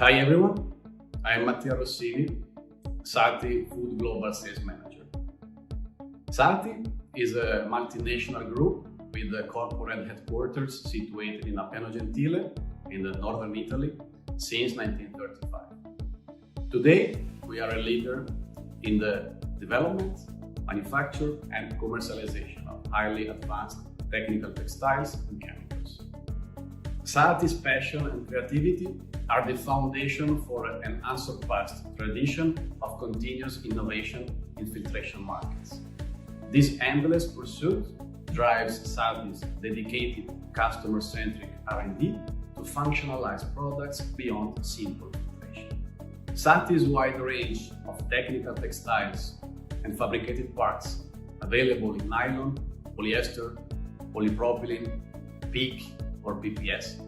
Hi everyone, I am Mattia Rossini, SAATI Food Global Sales Manager. SAATI is a multinational group with a corporate headquarters situated in Appeno Gentile in the northern Italy since 1935. Today, we are a leader in the development, manufacture and commercialization of highly advanced technical textiles and chemicals. SAATI's passion and creativity are the foundation for an unsurpassed tradition of continuous innovation in filtration markets. This endless pursuit drives SAATI's dedicated customer-centric R&D to functionalize products beyond simple filtration. SAATI's wide range of technical textiles and fabricated parts available in nylon, polyester, polypropylene, PEEK or PPS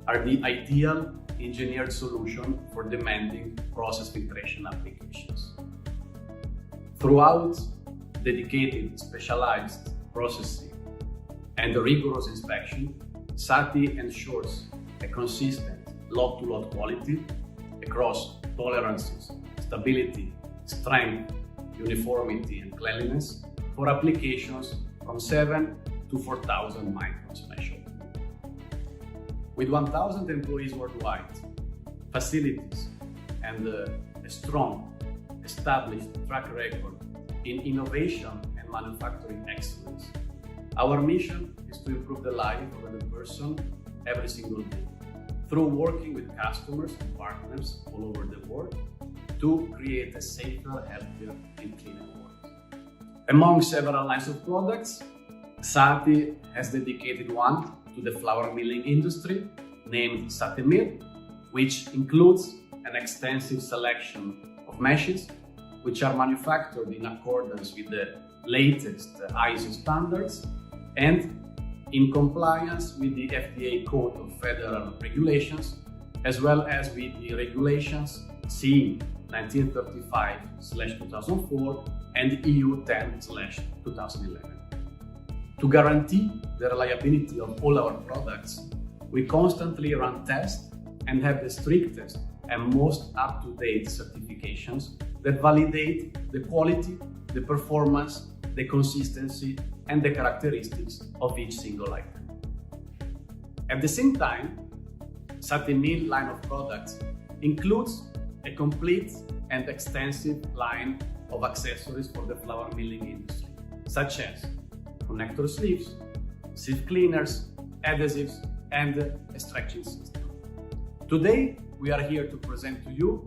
are the ideal engineered solution for demanding process filtration applications. Throughout dedicated specialized processing and rigorous inspection, SAATI ensures a consistent lot-to-lot quality across tolerances, stability, strength, uniformity and cleanliness for applications from 7 to 4,000 microns measured. With 1,000 employees worldwide, facilities, and a strong, established track record in innovation and manufacturing excellence, our mission is to improve the life of the person every single day through working with customers and partners all over the world to create a safer, healthier, and cleaner world. Among several lines of products, SAATI has dedicated one to the flour milling industry, named SAATImil, which includes an extensive selection of meshes which are manufactured in accordance with the latest ISO standards and in compliance with the FDA Code of Federal Regulations, as well as with the regulations CE 1935/2004 and EU 10/2011. To guarantee the reliability of all our products, we constantly run tests and have the strictest and most up-to-date certifications that validate the quality, the performance, the consistency, and the characteristics of each single item. At the same time, SAATImil line of products includes a complete and extensive line of accessories for the flour milling industry, such as connector sleeves, sieve cleaners, adhesives, and a stretching system. Today, we are here to present to you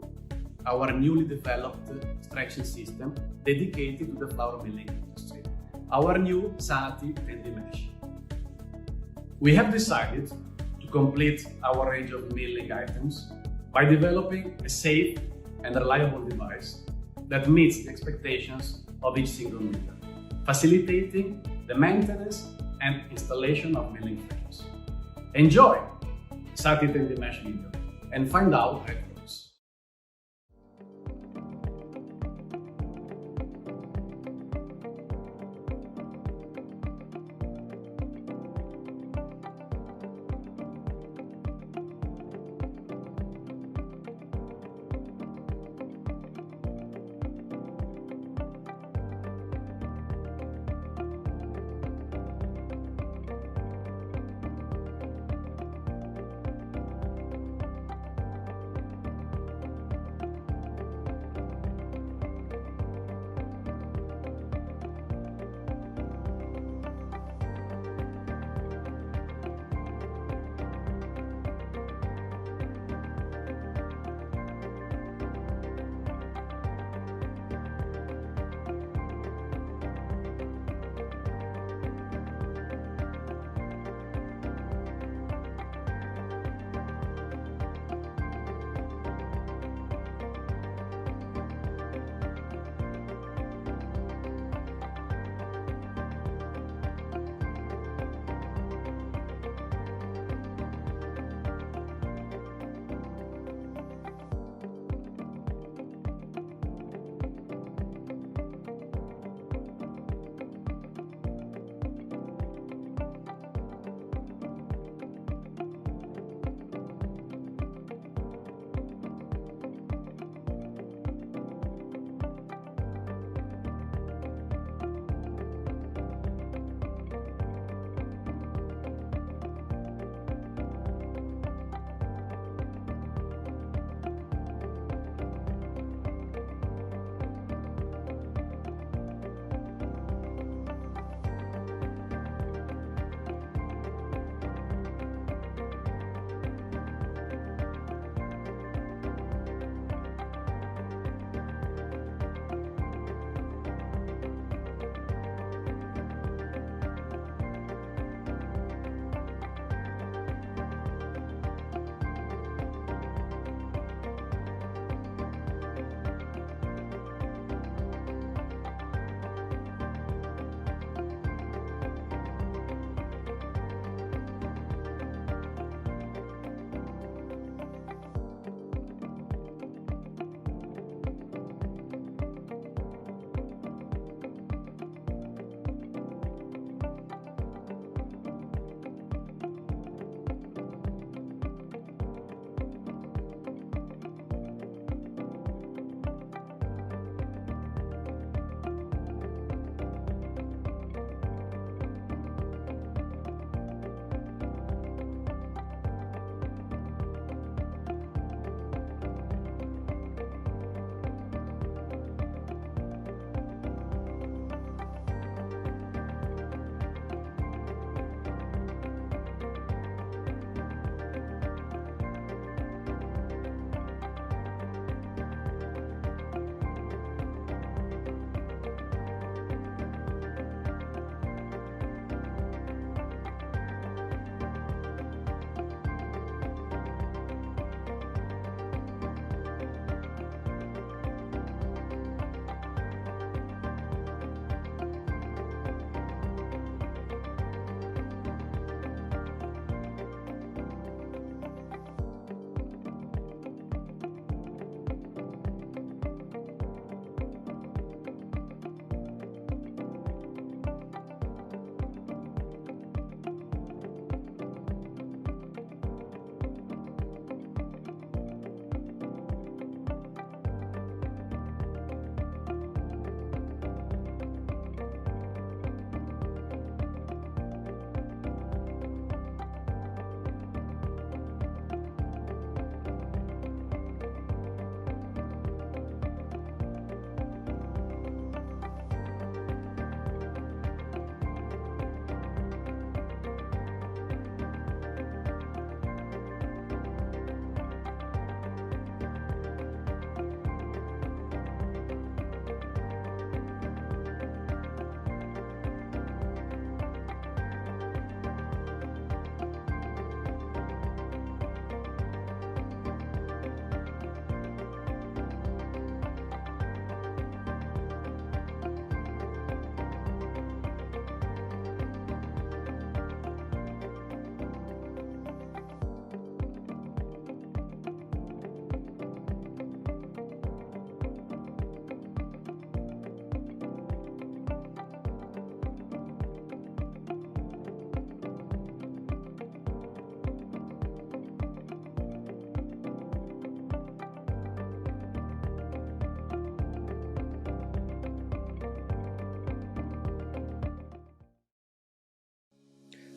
our newly developed stretching system dedicated to the flour milling industry, our new SAATI Tendimesh. We have decided to complete our range of milling items by developing a safe and reliable device that meets the expectations of each single miller, facilitating the maintenance and installation of milling frames. Enjoy SAATI Tendimesh video and find out how it works.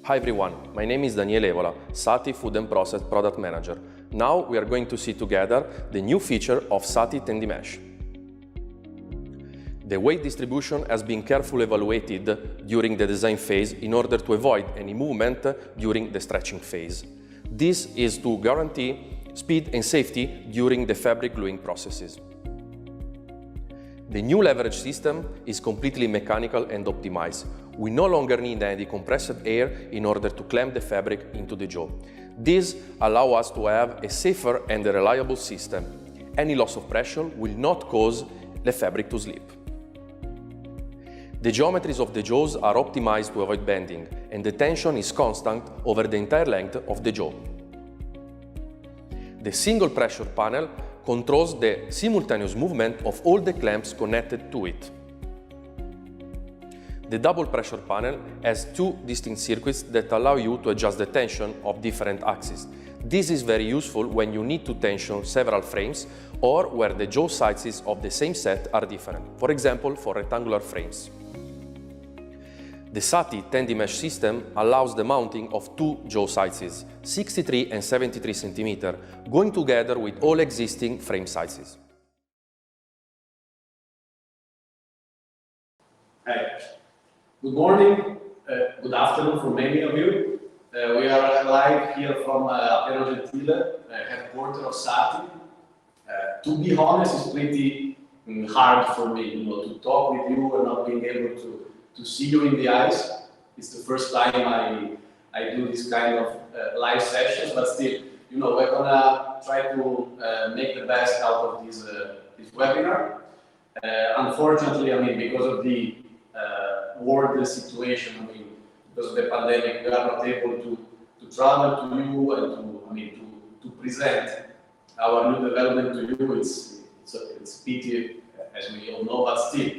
Hi everyone, my name is Daniele Evola, SAATI Food and Process Product Manager. Now we are going to see together the new feature of SAATI Tendimesh. The weight distribution has been carefully evaluated during the design phase in order to avoid any movement during the stretching phase. This is to guarantee speed and safety during the fabric gluing processes. The new leverage system is completely mechanical and optimized. We no longer need any compressed air in order to clamp the fabric into the jaw. This allows us to have a safer and a reliable system. Any loss of pressure will not cause the fabric to slip. The geometries of the jaws are optimized to avoid bending, and the tension is constant over the entire length of the jaw. The single pressure panel controls the simultaneous movement of all the clamps connected to it. The double pressure panel has two distinct circuits that allow you to adjust the tension of different axes. This is very useful when you need to tension several frames or where the jaw sizes of the same set are different, for example for rectangular frames. The SAATI Tendimesh system allows the mounting of two jaw sizes, 63 and 73 cm, going together with all existing frame sizes. Hi. Good morning, good afternoon for many of you. We are live here from headquarters of SAATI. To be honest, it's pretty hard for me, to talk with you and not being able to see you in the eyes. It's the first time I do this kind of live sessions, but still, we're gonna try to make the best out of this webinar. Unfortunately, because of the world situation, because of the pandemic, we are not able to travel to you and to present our new development to you. It's pity, as we all know, but still.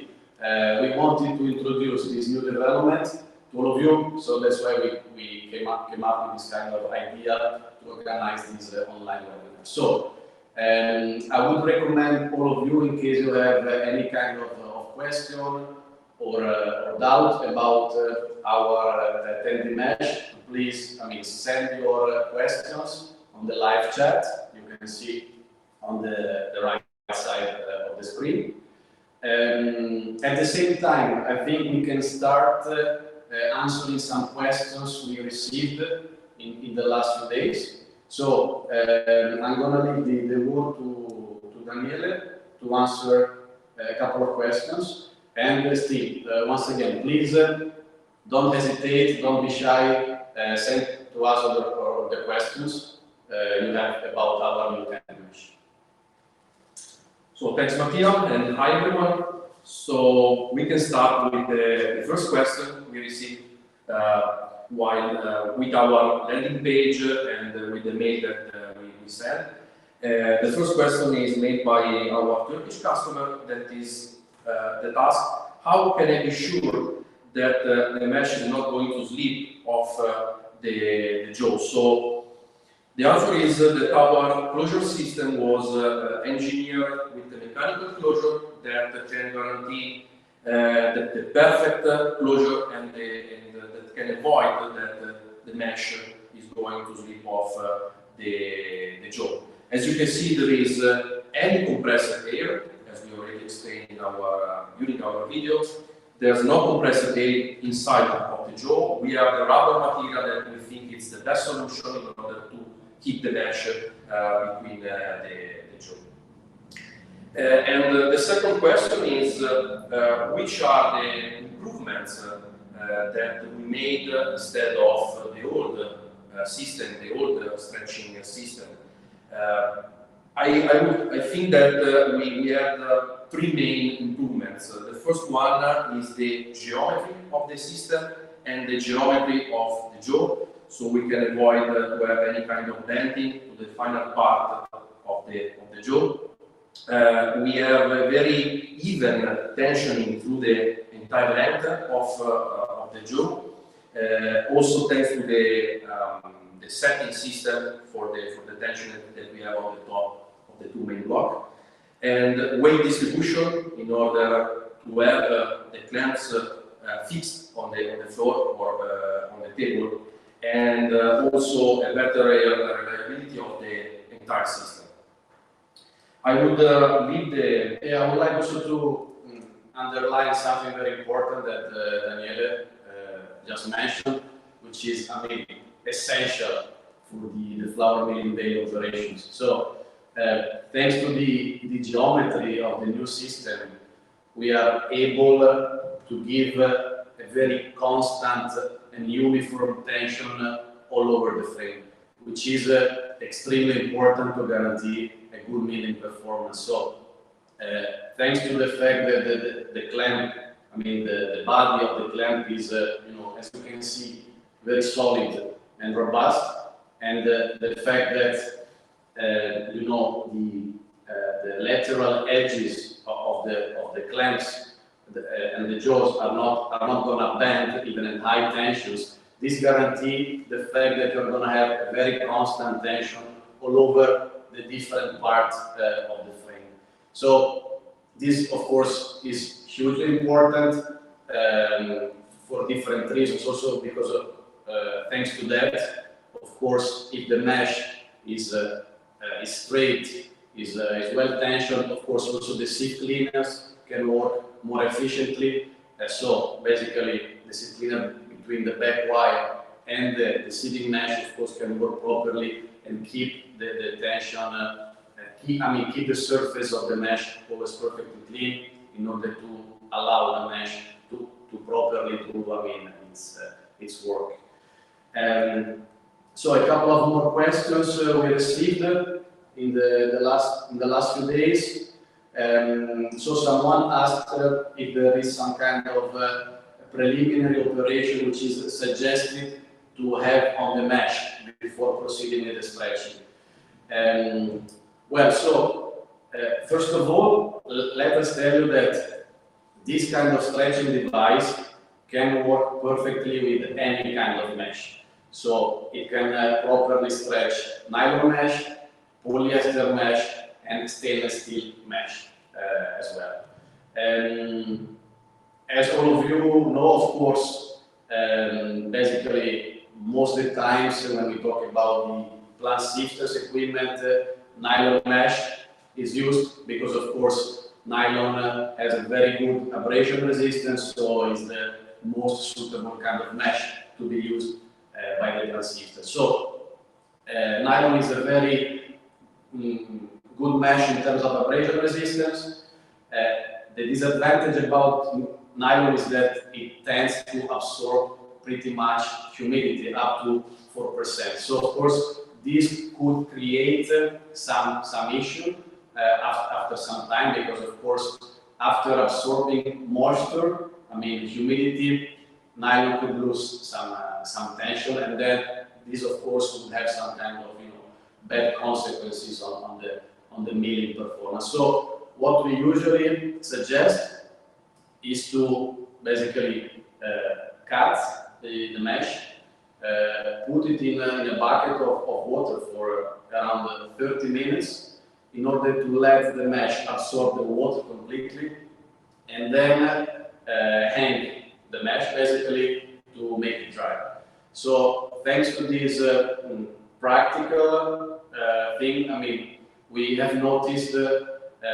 We wanted to introduce this new development to all of you, so that's why we came up with this kind of idea to organize this online webinar. So, I would recommend all of you, in case you have any kind of question or doubt about our Tendimesh, please send your questions on the live chat. You can see on the right side of the screen. At the same time, I think we can start answering some questions we received in the last few days. So I'm going to leave the word to Daniele to answer a couple of questions. And Steve, once again, please don't hesitate, don't be shy, send to us all the questions you have about our new Tendimesh. So thanks, Mattia, and hi everyone. So we can start with the first question we received with our landing page and with the mail that we sent. The first question is made by our Turkish customer that asks, how can I be sure that the mesh is not going to slip off the jaw? So the answer is that our closure system was engineered with a mechanical closure that can guarantee the perfect closure and that can avoid that the mesh is going to slip off the jaw. As you can see, there is any compressed air, as we already explained during our videos. There's no compressed air inside of the jaw. We have the rubber material that we think is the best solution in order to keep the mesh between the jaw. And the second question is, which are the improvements that we made instead of the old system, the old stretching system? I think that we had three main improvements. The first one is the geometry of the system and the geometry of the jaw, so we can avoid to have any kind of bending to the final part of the jaw. We have a very even tensioning through the entire length of the jaw. Also thanks to the setting system for the tension that we have on the top of the two main blocks. And weight distribution in order to have the clamps fixed on the floor or on the table and also a better reliability of the entire system. I would leave the. I would like also to underline something very important that Daniele just mentioned, which is, I mean, essential for the flour milling daily operations. So, thanks to the geometry of the new system, we are able to give a very constant and uniform tension all over the frame, which is extremely important to guarantee a good milling performance. So, thanks to the fact that the clamp, I mean the body of the clamp is, you know, as you can see, very solid and robust, and the fact that you know the lateral edges of the clamps and the jaws are not going to bend even at high tensions. This guarantees the fact that you're going to have a very constant tension all over the different parts of the frame. So this, of course, is hugely important for different reasons. Also because of, thanks to that, of course, if the mesh is straight, is well tensioned, of course, also the seat cleaners can work more efficiently. So basically, the seat cleaner between the back wire and the seating mesh, of course, can work properly and keep the tension. Keep the surface of the mesh always perfectly clean in order to allow the mesh to properly do its work. So a couple of more questions we received in the last few days. So someone asked if there is some kind of preliminary operation which is suggested to have on the mesh before proceeding with the stretching. Well, so first of all, let us tell you that this kind of stretching device can work perfectly with any kind of mesh. So it can properly stretch nylon mesh, polyester mesh, and stainless steel mesh as well. As all of you know, of course, basically most of the times when we talk about the plant shifters equipment, nylon mesh is used because, of course, nylon has a very good abrasion resistance, so it's the most suitable kind of mesh to be used by the transistor. So nylon is a very good mesh in terms of abrasion resistance. The disadvantage about nylon is that it tends to absorb pretty much humidity, up to 4%. So of course, this could create some issue after some time, because of course, after absorbing moisture, humidity, nylon could lose some tension, and then this of course would have some kind of bad consequences on the milling performance. So what we usually suggest is to basically cut the mesh, put it in a bucket of water for around 30 minutes in order to let the mesh absorb the water completely, and then hang the mesh basically to make it dry. So thanks to this practical thing, we have noticed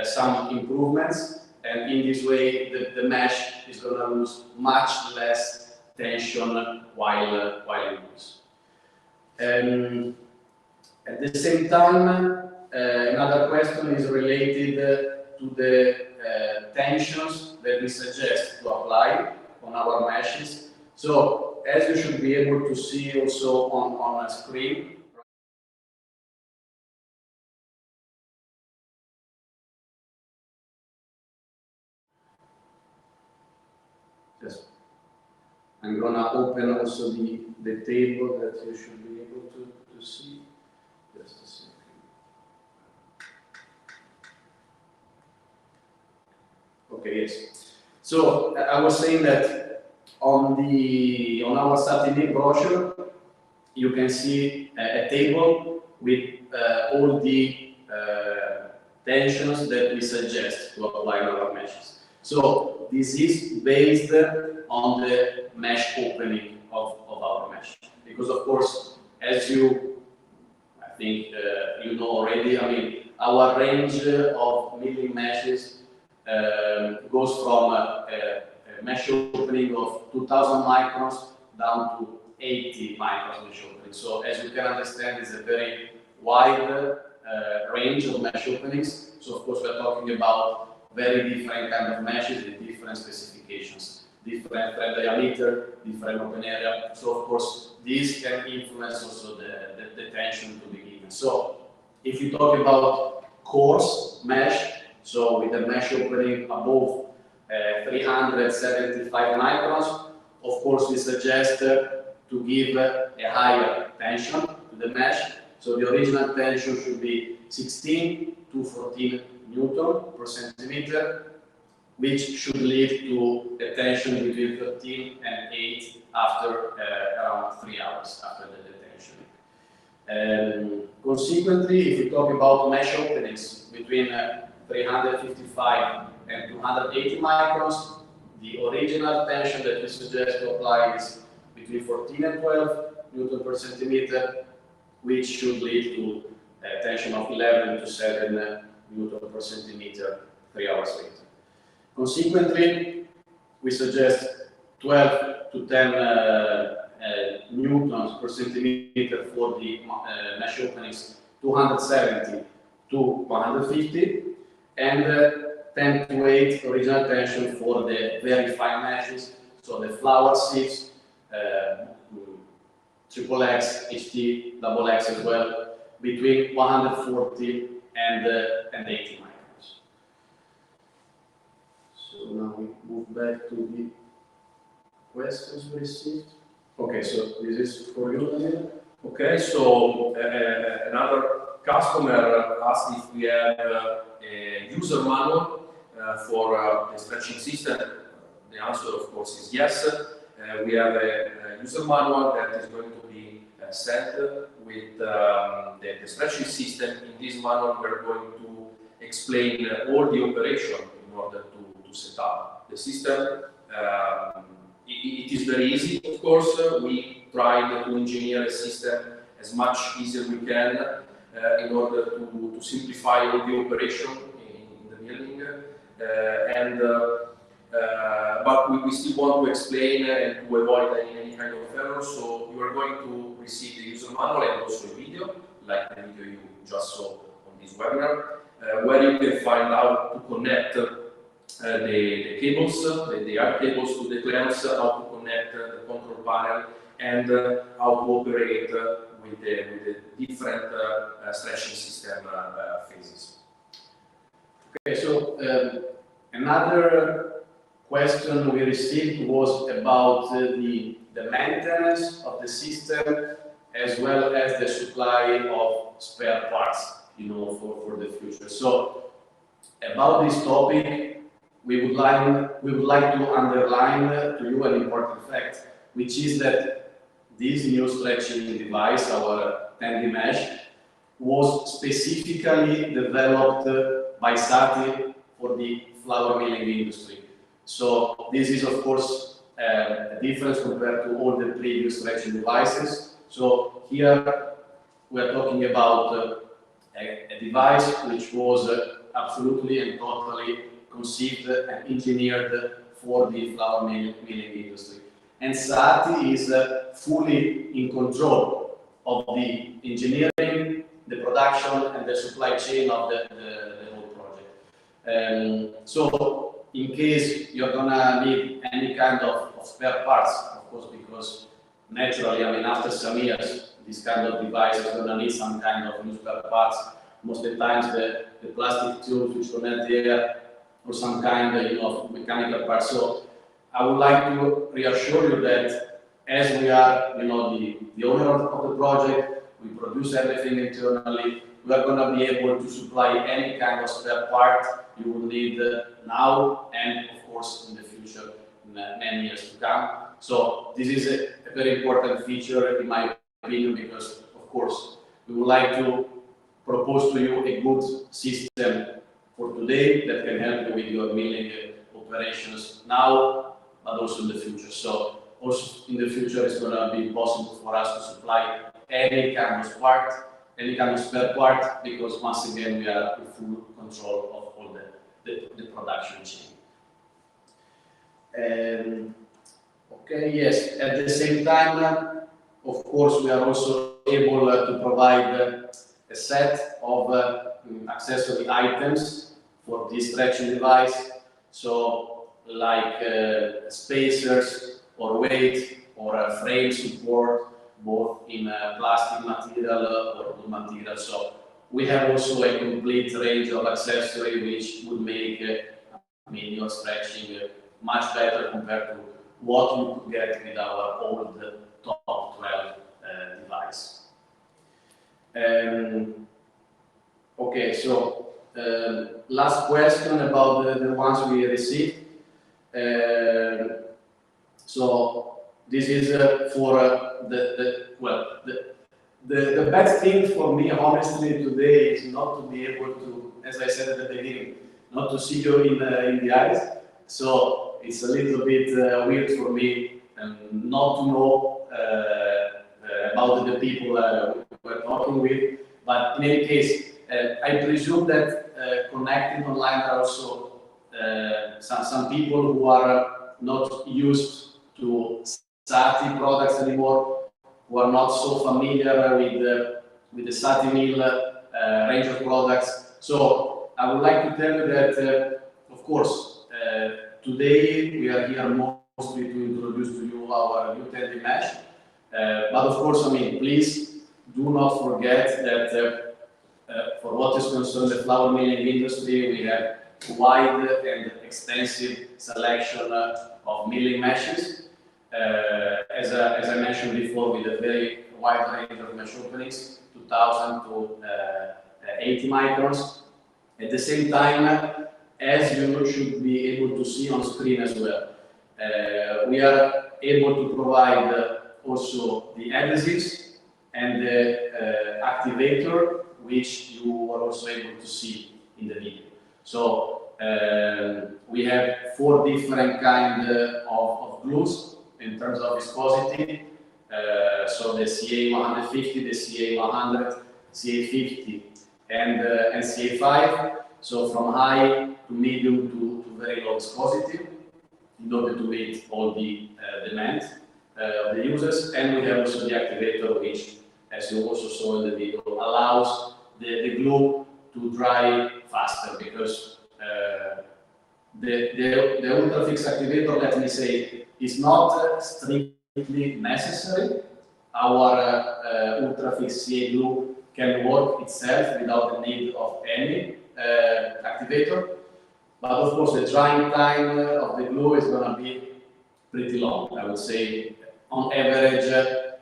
some improvements, and in this way the mesh is going to lose much less tension while in use. At the same time, another question is related to the tensions that we suggest to apply on our meshes. So, as you should be able to see also on a screen, I'm going to open also the table that you should be able to see. Just a second. Okay, yes. So I was saying that on our SAATImil brochure, you can see a table with all the tensions that we suggest to apply on our meshes. So this is based on the mesh opening of our mesh. because of course, as you, I think you know already, I mean, our range of milling meshes goes from a mesh opening of 2000 microns down to 80 microns mesh opening. So as you can understand, it's a very wide range of mesh openings. So of course, we're talking about very different kind of meshes with different specifications, different thread diameter, different open area. So of course, this can influence also the tension to be given. So if you talk about coarse mesh, so with a mesh opening above 375 microns, of course we suggest to give a higher tension to the mesh. So the original tension should be 16 to 14 Newton per centimeter, which should lead to a tension between 13 and 8 after around 3 hours after the detention. Consequently, if we talk about mesh openings between 355 and 280 microns, the original tension that we suggest to apply is between 14 and 12 Newton per centimeter, which should lead to a tension of 11 to 7 Newton per centimeter 3 hours later. Consequently, we suggest 12 to 10 newtons per centimeter for the mesh openings 270 to 150, and 10 to 8 original tension for the very fine meshes, so the flower sieves, triple X, HT, double X as well, between 140 and 80 microns. So now we move back to the questions we received. Okay, so this is for you, Daniele. Okay, so another customer asked if we have a user manual for the stretching system. The answer, of course, is yes. We have a user manual that is going to be sent with the stretching system. In this manual, we're going to explain all the operation in order to set up the system. It is very easy, of course. We tried to engineer a system as much easier we can in order to simplify all the operation in the milling. But we still want to explain and to avoid any kind of error. So you are going to receive the user manual and also a video, like the video you just saw on this webinar, where you can find out to connect the cables, the AR cables to the clamps, how to connect the control panel, and how to operate with the different stretching system phases. Okay, so another question we received was about the maintenance of the system as well as the supply of spare parts, for the future. So about this topic, we would like to underline to you an important fact, which is that this new stretching device, our Tendimesh, was specifically developed by SAATI for the flour milling industry. So this is, of course, a difference compared to all the previous stretching devices. So here we are talking about a device which was absolutely and totally conceived and engineered for the flour milling industry. And SAATI is fully in control of the engineering, the production, and the supply chain of the whole project. So in case you're gonna need any kind of spare parts, of course, because naturally, I mean, after some years, this kind of device is gonna need some kind of new spare parts. Most of the times, the plastic tubes which connect the air, or some kind of mechanical parts. So I would like to reassure you that as we are, the owner of the project, we produce everything internally. We are going to be able to supply any kind of spare part you will need now and, of course, in the future, in many years to come. So this is a very important feature, in my opinion, because, of course, we would like to propose to you a good system for today that can help you with your milling operations now, but also in the future. So also in the future it's going to be possible for us to supply any kind of part, any kind of spare part, because once again we are in full control of all the production chain. Okay, yes, at the same time, of course, we are also able to provide a set of accessory items for this stretching device, so like spacers or weight or a frame support, both in plastic material or wood material. So we have also a complete range of accessory which would make your stretching much better compared to what you could get with our old top 12 device. Okay, so last question about the ones we received. So this is for the best thing for me, honestly, today is not to be able to, as I said at the beginning, not to see you in the eyes. So it's a little bit weird for me not to know about the people we're talking with. But in any case, I presume that connecting online are also some people who are not used to SAATI products anymore, who are not so familiar with the SAATImil range of products. So I would like to tell you that, of course, today we are here mostly to introduce to you our new Tendimesh. But of course, I mean, please do not forget that for what is concerned the flour milling industry, we have wide and extensive selection of milling meshes. As I mentioned before, with a very wide range of mesh openings, 2000 to 80 microns. At the same time, as you should be able to see on screen as well, we are able to provide also the adhesives and the activator, which you are also able to see in the video. So we have 4 different kinds of glues in terms of viscosity. So the CA150, the CA100, CA50, and CA5. So from high to medium to very low viscosity, in order to meet all the demand of the users. And we have also the activator, which, as you also saw in the video, allows the glue to dry faster, because the Ultrafix activator, let me say, is not strictly necessary. Our Ultrafix CA glue can work itself without the need of any activator. But of course, the drying time of the glue is going to be pretty long. I would say on average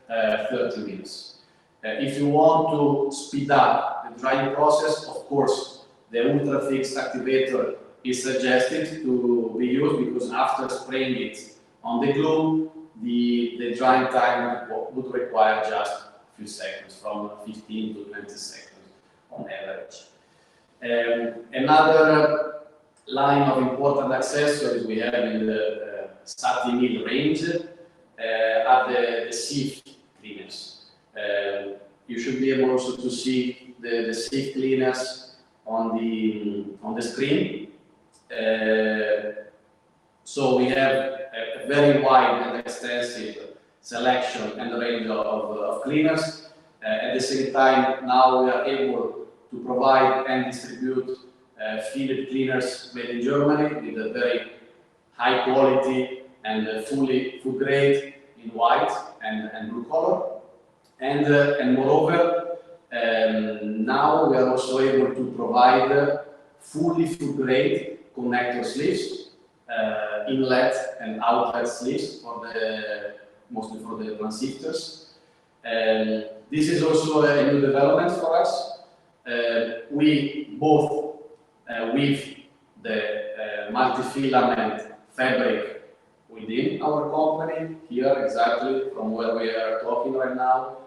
30 minutes. If you want to speed up the drying process, of course, the Ultrafix activator is suggested to be used, because after spraying it on the glue, the drying time would require just a few seconds, from 15 to 20 seconds on average. Another line of important accessories we have in the SAATImil range are the sieve cleaners. You should be able also to see the sieve cleaners on the screen. So we have a very wide and extensive selection and range of cleaners. At the same time, now we are able to provide and distribute filled cleaners made in Germany with a very high quality and fully food grade in white and blue color. And moreover, now we are also able to provide fully food grade connector sleeves, inlet and outlet sleeves mostly for the transistors. This is also a new development for us. We both with the multi-filament fabric within our company, here exactly from where we are talking right now,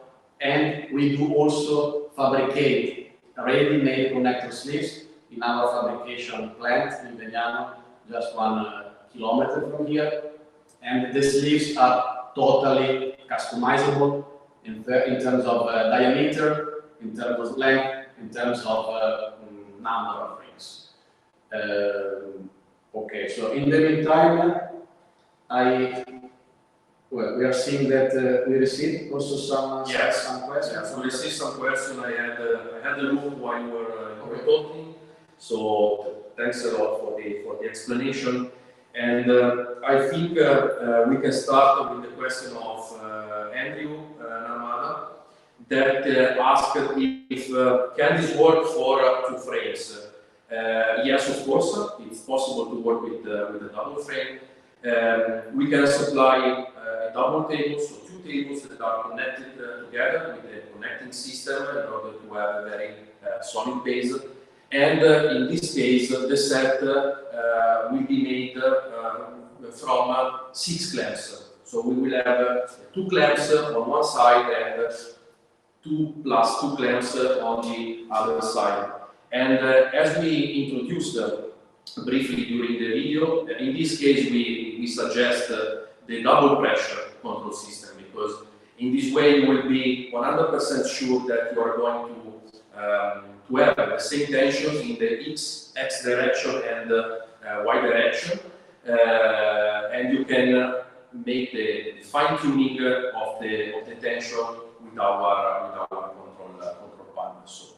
and we do also fabricate ready-made connector sleeves in our fabrication plant in Legnano, just 1 kilometer from here. And the sleeves are totally customizable in terms of diameter, in terms of length, in terms of number of rings. Okay, so in the meantime, we are seeing that we received also some questions. Yes, we received some questions. I had a look while you were talking. So thanks a lot for the explanation. And I think we can start with the question of Andrew Narmada that asked if can this work for 2 frames? Yes, of course, it's possible to work with a double frame. We can supply a double table, so 2 tables that are connected together with a connecting system in order to have a very solid base. And in this case, the set will be made from 6 clamps. So we will have 2 clamps on one side and 2 plus 2 clamps on the other side. And as we introduced briefly during the video, in this case we suggest the double pressure control system, because in this way you will be 100% sure that you are going to have the same tension in the X direction and Y direction, and you can make the fine-tuning of the tension with our control panel. So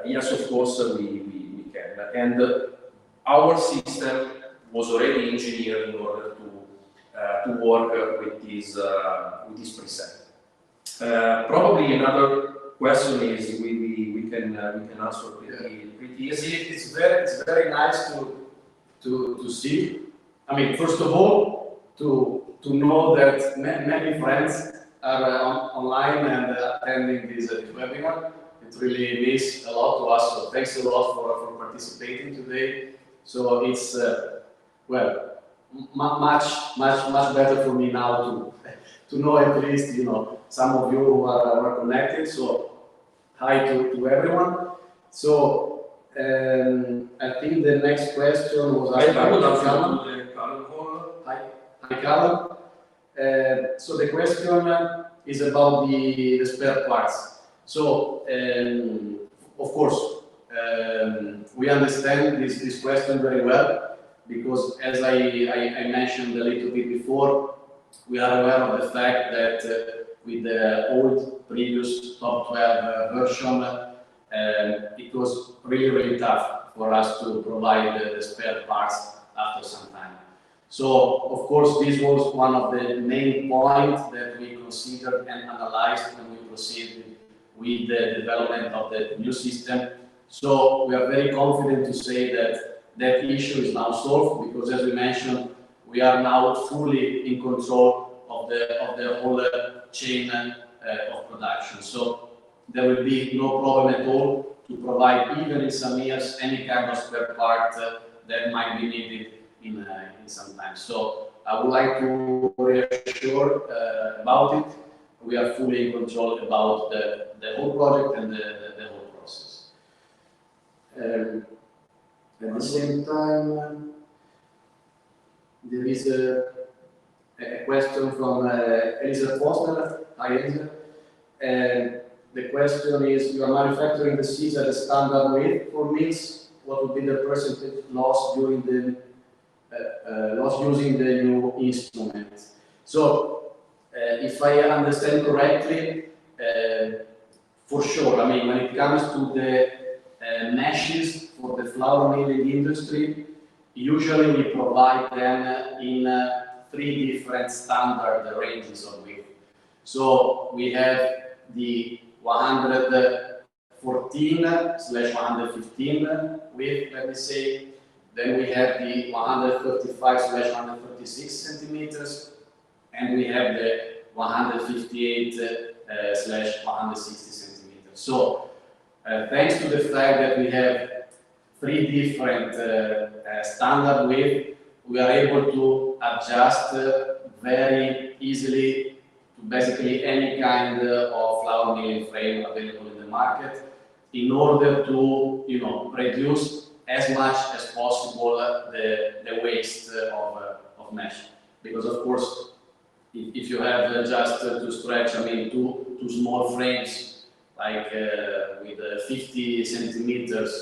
yes, of course we can, and our system was already engineered in order to work with this preset. Probably another question is we can answer pretty easy. It's very nice to see. I mean, first of all, to know that many friends are online and attending this webinar. It really means a lot to us. So thanks a lot for participating today. So it's well, much better for me now to know at least, you know, some of you who are connected. So hi to everyone. So I think the next question was asked by Callum. Hi Callum. So the question is about the spare parts. So of course we understand this question very well, because as I mentioned a little bit before, we are aware of the fact that with the old previous top 12 version, it was really tough for us to provide the spare parts after some time. So of course this was one of the main points that we considered and analyzed when we proceeded with the development of the new system. So we are very confident to say that that issue is now solved, because as we mentioned, we are now fully in control of the whole chain of production. So there will be no problem at all to provide, even in some years, any kind of spare part that might be needed in some time. So I would like to reassure about it. We are fully in control about the whole project and the whole process. At the same time, there is a question from Elizabeth Foster. Hi, Elizabeth. The question is, you are manufacturing the Cs at a standard width for mills. What would be the percentage loss during the loss using the new instrument? So, if I understand correctly, for sure, I mean, when it comes to the meshes for the flour milling industry, usually we provide them in 3 different standard ranges of width. So we have the 114/115 width, let me say. Then we have the 135/136 centimeters, and we have the 158/160 centimeters. So thanks to the fact that we have 3 different standard width, we are able to adjust very easily to basically any kind of flour milling frame available in the market, in order to, you know, reduce as much as possible the waste of mesh. Because of course, if you have just to stretch, I mean, two small frames, like with 50 centimeters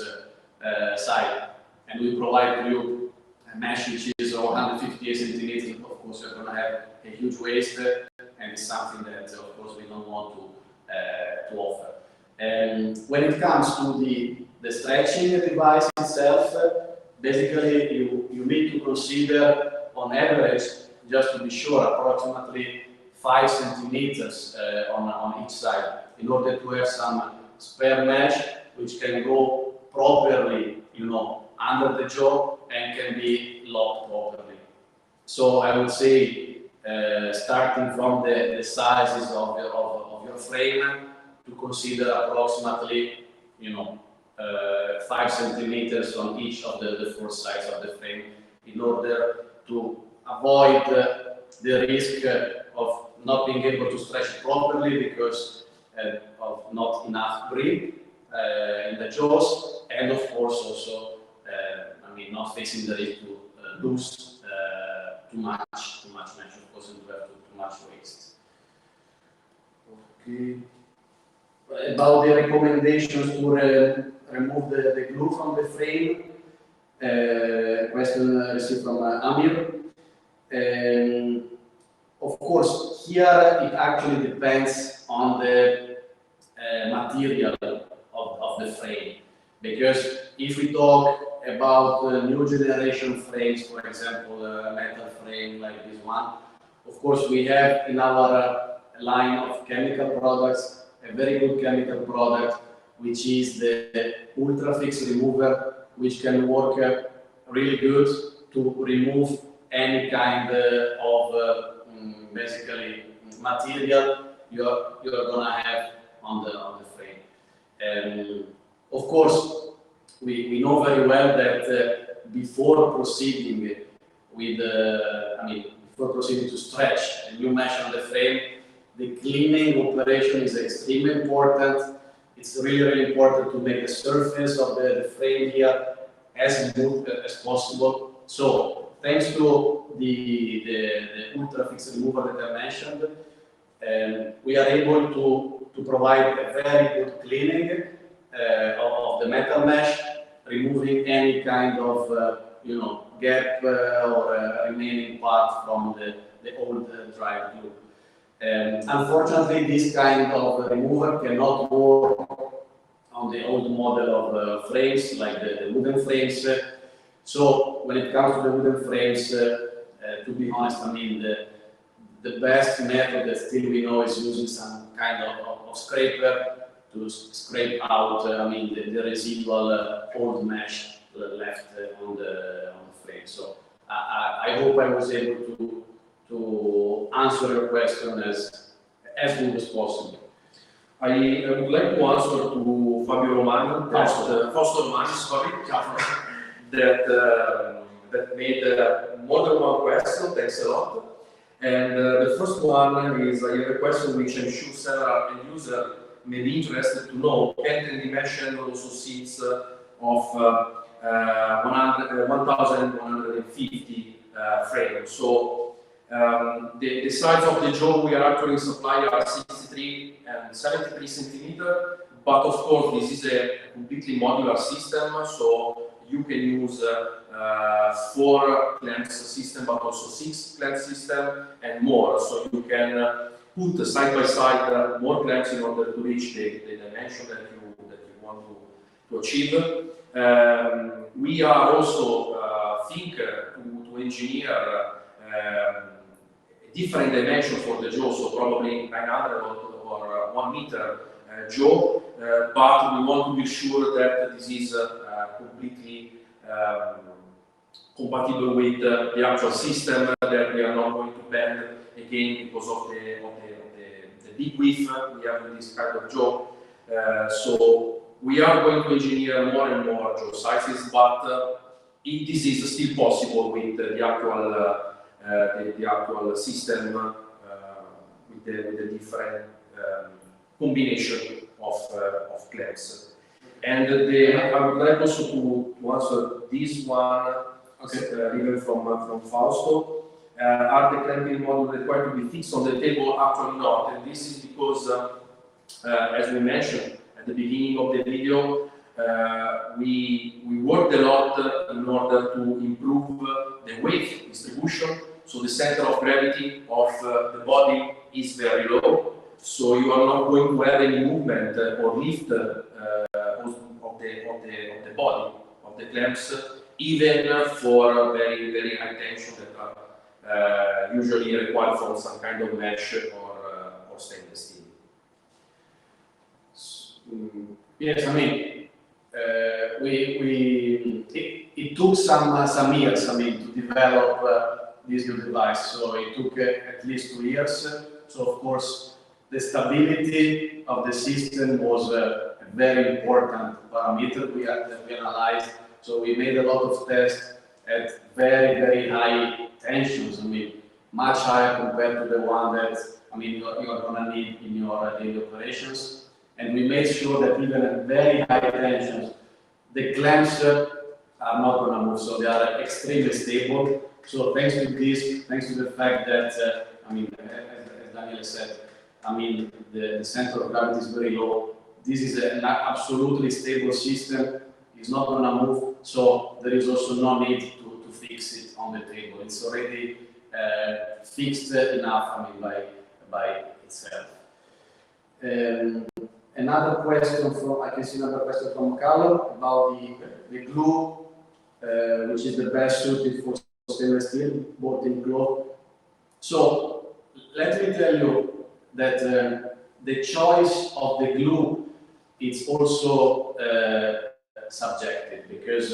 side, and we provide to you a mesh which is 150 centimeters, of course you're going to have a huge waste, and it's something that, of course, we don't want to offer. And when it comes to the stretching device itself, basically you need to consider, on average, just to be sure, approximately 5 centimeters on each side, in order to have some spare mesh which can go properly, you know, under the jaw and can be locked properly. So I would say, starting from the sizes of your frame, to consider approximately, you know, 5 centimeters on each of the 4 sides of the frame, in order to avoid the risk of not being able to stretch it properly because of not enough grip in the jaws, and of course also, I mean, not facing the risk to lose too much mesh, of course, and to have too much waste. Okay. About the recommendations to remove the glue from the frame, question received from Amir. Of course, here it actually depends on the material of the frame, because if we talk about new generation frames, for example, a metal frame like this one, of course we have in our line of chemical products a very good chemical product, which is the Ultrafix remover, which can work really good to remove any kind of basically material you're gonna have on the frame. Of course, we know very well that before proceeding with before proceeding to stretch a new mesh on the frame, the cleaning operation is extremely important. It's really important to make the surface of the frame here as smooth as possible. So thanks to the Ultrafix remover that I mentioned, we are able to provide a very good cleaning of the metal mesh, removing any kind of gap or remaining part from the old dry glue. Unfortunately, this kind of remover cannot work on the old model of frames, like the wooden frames. So when it comes to the wooden frames, to be honest, I mean, the best method that still we know is using some kind of scraper to scrape out, the residual old mesh left on the frame. So I hope I was able to answer your question as good as possible. I would like to answer to Fabio Romano, Fausto Romano, sorry, that made more than one question. Thanks a lot. And the first one is I have a question which I'm sure several end users may be interested to know. Can Tendimesh handle also seats of 1,150 frames? So the size of the jaw we are actually supplying are 63 and 73 centimeters, but of course this is a completely modular system, so you can use 4 clamps system, but also 6 clamp system and more. So you can put side by side more clamps in order to reach the dimension that you want to achieve. We are also think to engineer different dimension for the jaw, so probably 900 or 1 meter jaw, but we want to be sure that this is completely compatible with the actual system, that we are not going to bend again because of the big width we have in this kind of jaw. So we are going to engineer more and more jaw sizes, but this is still possible with the actual system with the different combination of clamps. And I would like also to answer this one, okay, even from Fausto. are the clamping module required to be fixed on the table? Actually not, and this is because, as we mentioned at the beginning of the video, we worked a lot in order to improve the weight distribution. So the center of gravity of the body is very low, so you are not going to have any movement or lift of the body, of the clamps, even for very, very high tension that are usually required for some kind of mesh or stainless steel. Yes, I mean, it took some years, I mean, to develop this new device. So it took at least 2 years. So of course, the stability of the system was a very important parameter we analyzed. So we made a lot of tests at very, very high tensions. I mean, much higher compared to the one that you're going to need in your daily operations. And we made sure that even at very high tensions, the clamps are not going to move, so they are extremely stable. So thanks to this, thanks to the fact that, as Daniele said, the center of gravity is very low. This is an absolutely stable system. It's not going to move, so there is also no need to fix it on the table. It's already fixed enough, by itself. Another question from Carlo about the glue, which is the best suited for stainless steel, both in glue. So let me tell you that the choice of the glue is also subjective, because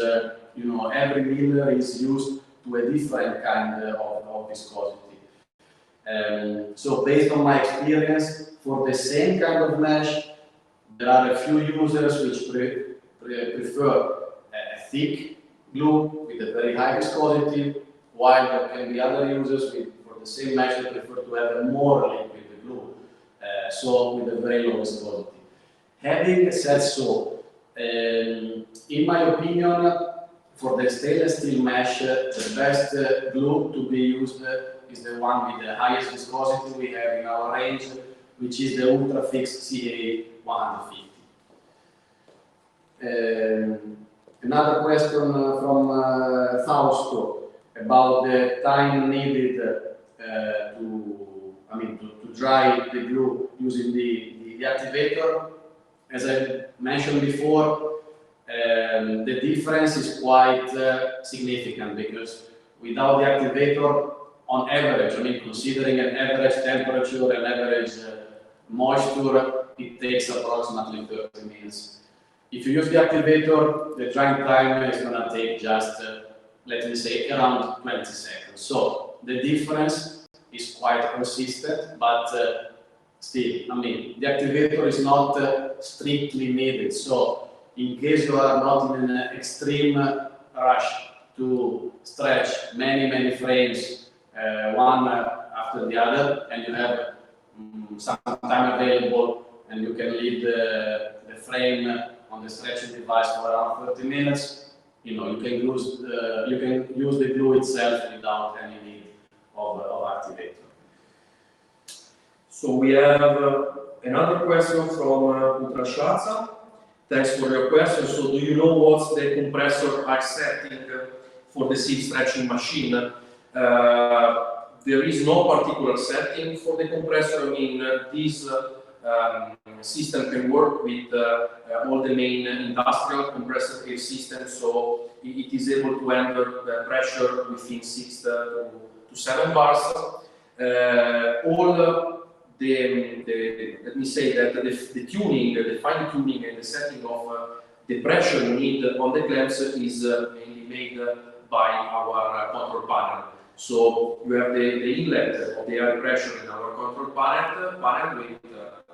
every miller is used to a different kind of viscosity. So based on my experience, for the same kind of mesh, there are a few users which prefer a thick glue with a very high viscosity, while there can be other users for the same mesh that prefer to have a more liquid glue, so with a very low viscosity. Having said so, in my opinion, for the stainless steel mesh, the best glue to be used is the one with the highest viscosity we have in our range, which is the Ultrafix CA 150. Another question from Fausto about the time needed to dry the glue using the activator. As I mentioned before, the difference is quite significant, because without the activator, on average, considering an average temperature and average moisture, it takes approximately 30 minutes. If you use the activator, the drying time is going to take just, let me say, around 20 seconds. So the difference is quite consistent, but still, the activator is not strictly needed. So in case you are not in an extreme rush to stretch many frames, one after the other, and you have some time available, and you can leave the frame on the stretching device for around 30 minutes, you can use the glue itself without any need of activator. So we have another question from Ultrasciazza. Thanks for your question. So do you know what's the compressor height setting for the sieve stretching machine? There is no particular setting for the compressor. This system can work with all the main industrial compressor air systems, so it is able to handle the pressure within 6 to 7 bars. Let me say that the tuning, the fine tuning and the setting of the pressure you need on the clamps is mainly made by our control panel. So you have the inlet of the air pressure in our control panel with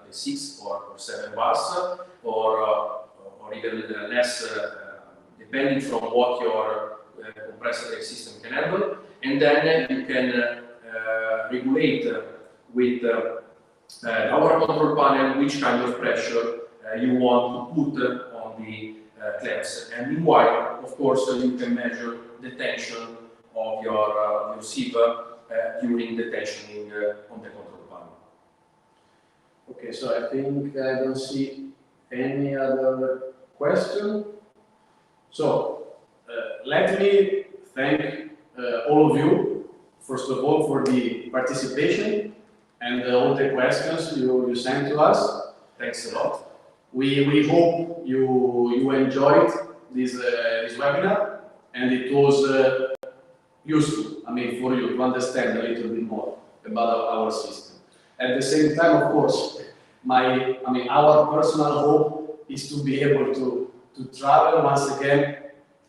6 or 7 bars, or even less, depending from what your compressor air system can handle. And then you can regulate with our control panel which kind of pressure you want to put on the clamps. And meanwhile, of course, you can measure the tension of your sieve during the tensioning on the control panel. Okay, so I think I don't see any other question. So let me thank all of you, first of all, for the participation and all the questions you sent to us. Thanks a lot. We hope you enjoyed this webinar and it was useful, I mean, for you to understand a little bit more about our system. At the same time, of course, our personal hope is to be able to travel once again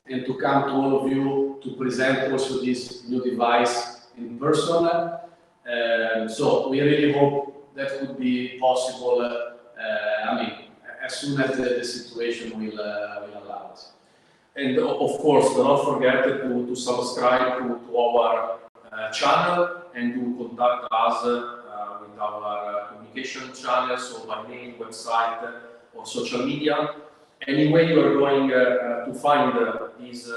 and to come to all of you to present also this new device in person. So we really hope that could be possible, as soon as the situation will allow it. And of course, do not forget to subscribe to our channel and to contact us with our communication channels, so by mail, website, or social media. Anyway, you are going to find this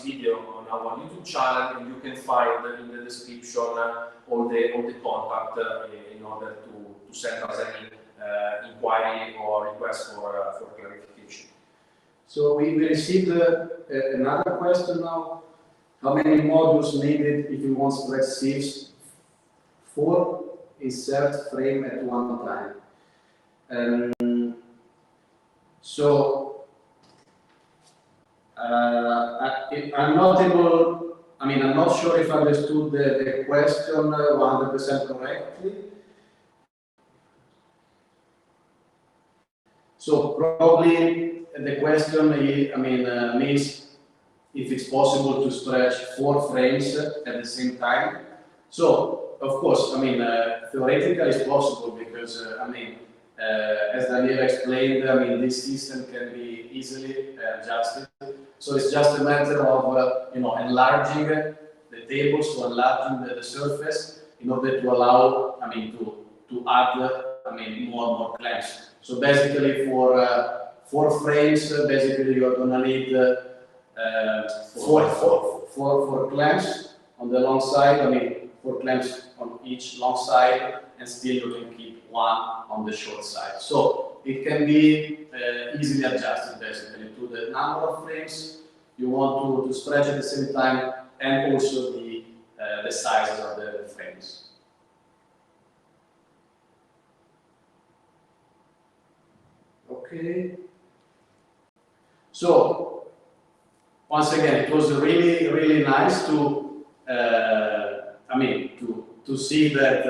video on our YouTube channel, and you can find in the description all the contact in order to send us any inquiry or request for clarification. So we received another question now. How many modules needed if you want stretch sieves? 4 insert frame at one time. I'm not sure if I understood the question 100% correctly. So probably the question means if it's possible to stretch 4 frames at the same time. So of course, theoretically it's possible because as Daniele explained, this system can be easily adjusted. So it's just a matter of enlarging the tables, so enlarging the surface in order to allow to add more clamps. So basically for 4 frames, basically you're gonna need 4 clamps on the long side. 4 clamps on each long side, and still you can keep 1 on the short side. So it can be easily adjusted basically to the number of frames you want to stretch at the same time, and also the sizes of the frames. Okay. So once again, it was really nice to to see that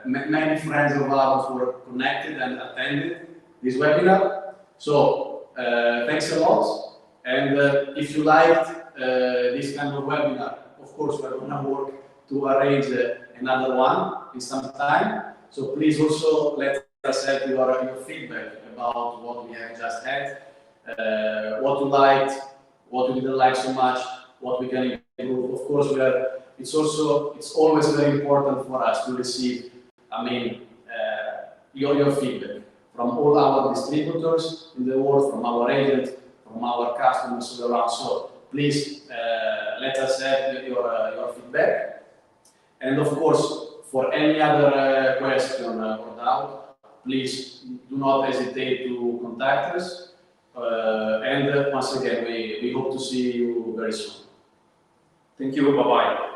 many friends of ours were connected and attended this webinar. So thanks a lot. And if you liked this kind of webinar, of course we're going to work to arrange another one in some time. So please also let us have your feedback about what we have just had, what you liked, what you didn't like so much, what we can improve. Of course, it's always very important for us to receive, your feedback from all our distributors in the world, from our agents, from our customers all around. So please let us have your feedback. And of course, for any other question or doubt, please do not hesitate to contact us. And once again, we hope to see you very soon. Thank you. Bye-bye.